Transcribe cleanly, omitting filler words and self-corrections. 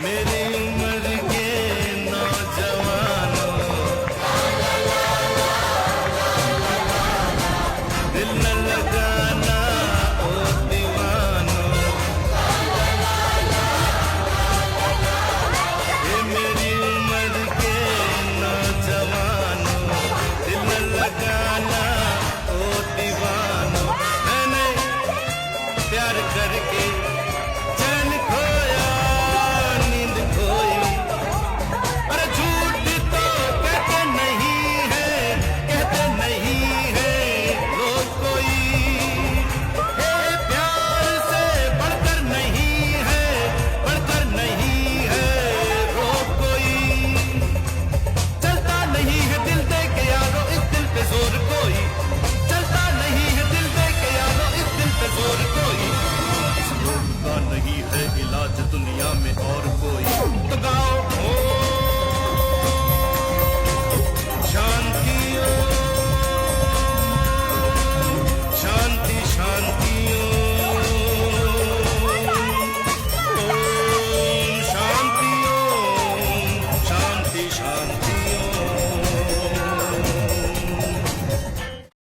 मेरी उम्र के नौजवानों, दिल न लगाना ओ दीवानों। ये मेरी उम्र के नौजवानों, दिल न लगाना ओ दीवानों। मैंने प्यार करके चैन खोया, नींद खोई। अरे झूठ तो कहते नहीं है, कहते नहीं है लोग कोई। ये प्यार से बढ़कर नहीं है, बढ़कर नहीं है रोग कोई। चलता नहीं है दिल दे के यारो इस दिल पे जोर कोई। चलता नहीं है दिल दे के यारो इस दिल पे जोर कोई। इस रोग का नहीं है इलाज दुनिया में और कोई। तो गाओ